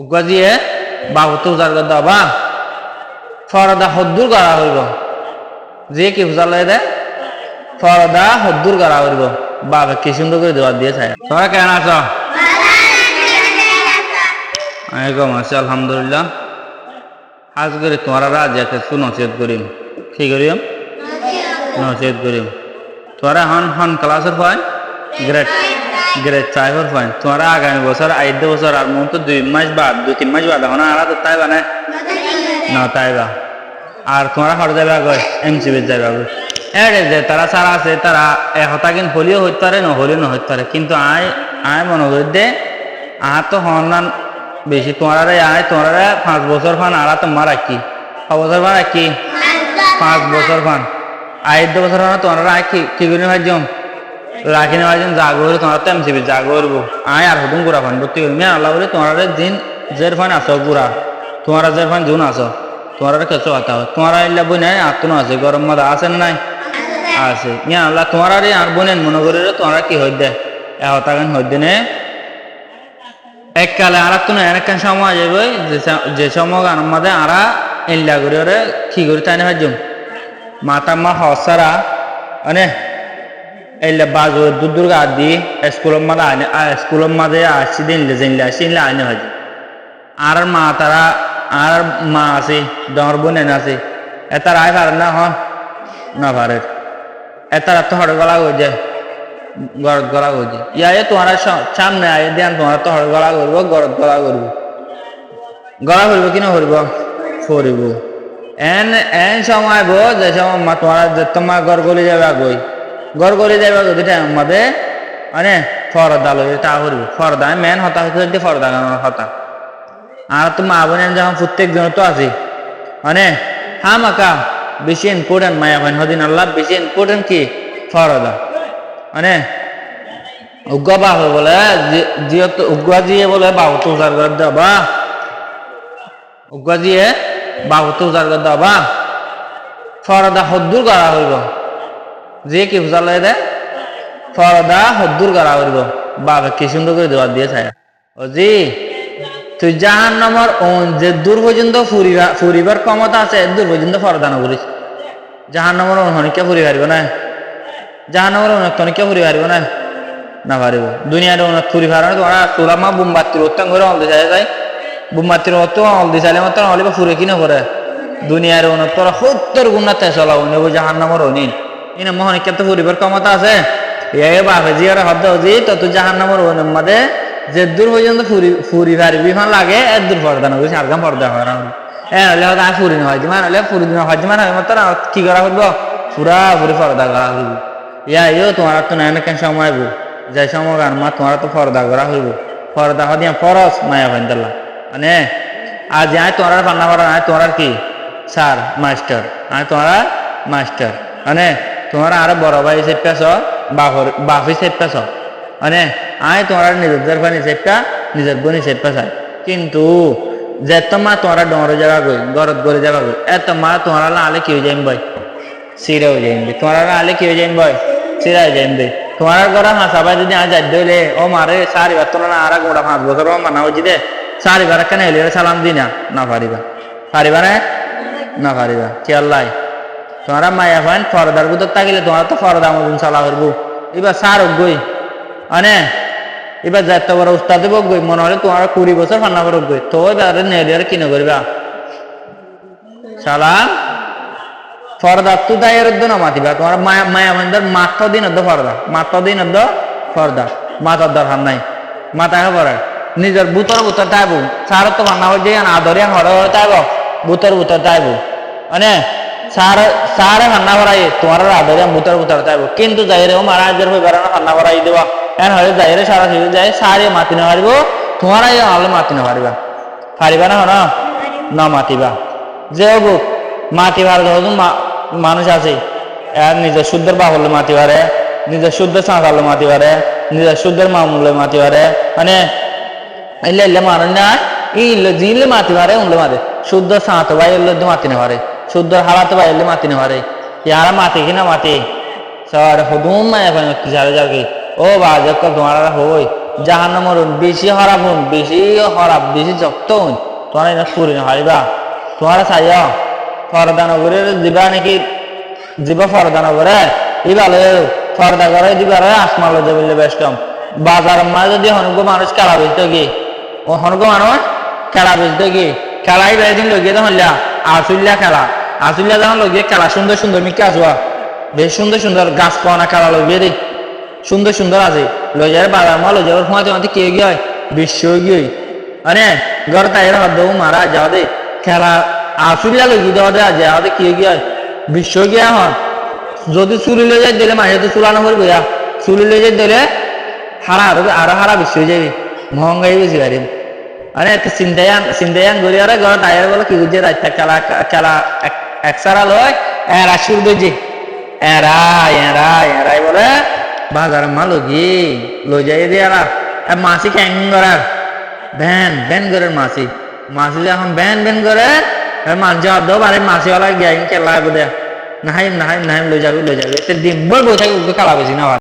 উগাজিয়ে বাহুতে উজার করে দেবা ফরদা হদ্দুর করা হইব যে কি উজার লয়ে দে ফরদা হদ্দুর করা হইব বাবা কি সুন্দর করে দেওয়া দিয়ে চাই তোরা কেন আছো আলাইকুম আছি আলহামদুলিল্লাহ আজ করে তোমারা রাজ একটা নসিহত করিম কি করিম নসিহত করিম তোরা হন ক্লাসের পয়েন্ট গ্রেড 5 পয়েন্ট তোরা আগামী বছর 8 বছর আর মন তো 2 মাস বাদ 2-3 মাস বাদ এখন আর তো তাই বানে না তাই বা আর তোমরা হর যাবে আগে এমসিবি যাবে আগে এরে যে তারা সারা আছে তারা একটা কিন হলিও হইতে পারে না হলিও না হইতে পারে কিন্তু আয় মনে করি দে তো হন বেশি তোমরা তোমরা 5 বছর ফান আর তোমার কি 6 বছর ফান কি 5 বছর ফান 8 বছর ফান তোমরা কি করে ভাজম রাখিনি ভাজম জাগর তোমরা তো এমসিবি জাগর আর হুকুম করা ফান ভর্তি করি মিয়া আল্লাহ বলে তোমরা দিন জের ফান আসো পুরা তোমরা জের ফান জুন আসো তোমরা কিছু কথা তোমরা ইল্লা বই নাই আত্মন আছে গরম মাদা আছে না নাই আছে মিয়া আল্লাহ তোমরা আর বোনেন মনে করে তোমরা কি হই দে এহতা গান হই দিনে এককালে আর তো একখান সময় যাবে যে সময় আমাদের আরা ইল্লা করে ওরে কি করে তাই না ভাজম মাতা মা হসারা মানে এল্লা বাজো দুদুর গা দি স্কুলের মাঝে আসছি দিন জেনলে আসি আইনে ভাজি আর মা তারা আর মা আছে ডর বোনেন আছে এতার আয় পারে না হন না পারে এতার তো হড় গলা হয়ে যায় গরদ গলা হয়ে যায় ইয়ে তোমার সামনে আয় দেন তোমার তো হড় গলা করবো গরদ গলা করবো গলা করবো কিনা করব ফরিব এন সময় বো যে সময় মা তোমার তোমার গড় গলি যাবে আগই গড় গলি যাবে যদি আমাদের মানে ফরদা লই তা করবো ফরদা মেন হতা হতে ফরদা হতা আর তো মা বোনের যখন প্রত্যেক জন তো আছে মানে হামাকা বেশি ইম্পর্টেন্ট মায়া ভাই হদিন আল্লাহ বেশি ইম্পর্টেন্ট কি ফরদা মানে উগ্গা বাহ বলে যেহেতু উগ্গা দিয়ে বলে বাহু তো উজার করে দেবা উগ্গা দিয়ে বাহু তো উজার করে দেবা ফরদা হদ্দুর করা হইব যে কি উজার লয়ে দে ফরদা হদ্দুর করা হইব বাবা কি সুন্দর করে দেওয়া দিয়ে ছায়া ও জি তুই জাহান নামর যে দূর পর্যন্ত ফুরিবার ক্ষমতা আছে দূর পর্যন্ত ফরদা না করিস জাহান নামর অনেকে ফুরি পারিব না জাহান নামর অনেকে ফুরি পারিব না না পারিব দুনিয়ার অনেক ফুরি পারে তোরা তোরা মা বোমবাতির উত্তাং করে হল দিশা যায় বোমবাতির অত হল দিশালে মাত্র হলে বা ফুরে কিনা করে দুনিয়ার অনেক তোরা 70 গুণ না চলাও নেব জাহান নামর অনিন ইনা মহনিকে তো ফুরিবার ক্ষমতা আছে এ বাপে জিয়ার হদ্দ জি তো তুই জাহান নামর অনিন মাদে যে দূর পর্যন্ত ফুরি পারবি ফান লাগে এর দূর পর্দা না আর গাম পর্দা হয় হলে হয়তো আমি ফুরি না হয় মানে হলে ফুরি দিন হয় মানে মাত্র কি করা হইব পুরা ফুরি পর্দা করা হইব ইয়ে তোমার তো না কেন সময় হইব যে সময় গান মা তোমার তো পর্দা করা হইব পর্দা হদিয়া ফরস মায়া ভাইন্দাল্লা মানে আজ আয় তোমার পান্না করা আয় তোমার কি স্যার মাস্টার আয় তোমার মাস্টার মানে তোমার আরো বড় ভাই হিসেবে পেছ বাপ হিসেবে পেছ মানে আয় তোমার নিজের ভাই হিসেবটা নিজের বোন হিসেবটা চাই কিন্তু যে মা তোমার ডরে যাবা গই গরদ গড়ে যাবা গই এত মা তোমার আলে কি হয়ে যাইম ভাই সিরা হয়ে যাইম তোমার আলে কি হয়ে যাইম ভাই সিরা হয়ে যাইম দে তোমার ঘরে হাসাবাই যদি আজ যাই দিলে ও মারে সারিবার তো না আর গোটা 5 বছর মানা হয়েছি দে সারিবার কেন এলে সালাম দি না পারিবা পারিবা না পারিবা কি আল্লাহ তোমার মায়া ভাই ফরদার ভিতর থাকিলে তোমার তো ফরদা মতন চালা করবো এবার সার গই মানে এবার যাতে বড় উস্তাদ গই মনে হলে তোমার 20 বছর ফান্না করে গই তো এবার নেলিয়ার কিনে করবা সালাম ফরদা তু দায়ের না মাতিবা তোমার মায়া ভাইন্দার মাত্র দিন ফরদা মাথার দরকার নাই মাথায় পড়ে নিজের বুতর তাইব সার তো ফান্না হয়ে যায় আদরে হরে তাইব বুতর তাইব মানে সারে ফান্না করাই তোমার আদরে বুতর তাইব কিন্তু যাইরে ও মারা হাজার হয়ে বেড়ানো ফান্না করাই দেবা এন হলে যাইরে সারা শিশু যায় সারে মাতি না পারিব তোমারাই হলে মাতি না পারিবা না না মাতিবা যে বুক মাটি ভার মানুষ আছে এর নিজের শুদ্ধের বা হলে মাতি পারে নিজের শুদ্ধের সাঁতালে মাতি পারে নিজের শুদ্ধের মামুলে মাতি পারে মানে ইল্লে মানুষ না জিলে মাতি পারে উনলে মারে শুদ্ধ সাঁত ভাই এলে মাতি না পারে শুদ্ধ হালাতে ভাই এলে মাতি না পারে ইয়ারা মাতি কিনা মাতি সর হুদুম মায়া কি সারে যার কি ও বাজক তোমার হই জাহান্নামর বেশি হরাপ হন বেশি যক্ত হন তোমার এটা করি না হারিবা তোমার চাইয়া ফরদা নগরে দিবা নাকি দিবা ফরদা নগরে ই ভালো ফরদা করে দিবার আসমাল যাবিলে বেশ কম বাজার মাঝে যদি হনুক মানুষ খেলা বেচতে গিয়ে ও হনুক মানুষ খেলা বেচতে গিয়ে খেলাই বেড়েদিন লগে তখন আসুল্লা খেলা আসুল্লা যখন লগে খেলা সুন্দর সুন্দর মিকে আসবা বেশ সুন্দর সুন্দর গাছ পাওয়া খেলা লগে রে সুন্দর সুন্দর আছে লজার বাজার মা লজার সময় তোমার কি গিয়ে বিশ্ব গিয়ে মানে ঘর তাই হদ মারা যাওয়া দে খেলা আসুল্লা লগে দেওয়া দেওয়া যাওয়া দে কি গিয়ে বিশ্ব গিয়া হন যদি চুরি লয়ে যাই দিলে মাঝে তো চুলানো করে গিয়া চুরি লয়ে যাই দিলে আরো হারা বিশ্ব হয়ে যাবে মহঙ্গাই বেশি গাড়ি মানে চিন্তায়ান করি আর ঘর তাই বলে কি বুঝছে রাস্তা খেলা এক সারা লয় এরা সুর বেজে এরাই বলে বাজার মা লগি লই যাই দিয়ে মাসি ক্যাং করার ভ্যান করে মাসি যখন ভ্যান করে মাছ জবাব দেবো আরে মাসিওয়ালা গ্যাং খেলা দেয়া নাহাইম লই যাবে ডিম্বল বই থাকে খেলা বেশি না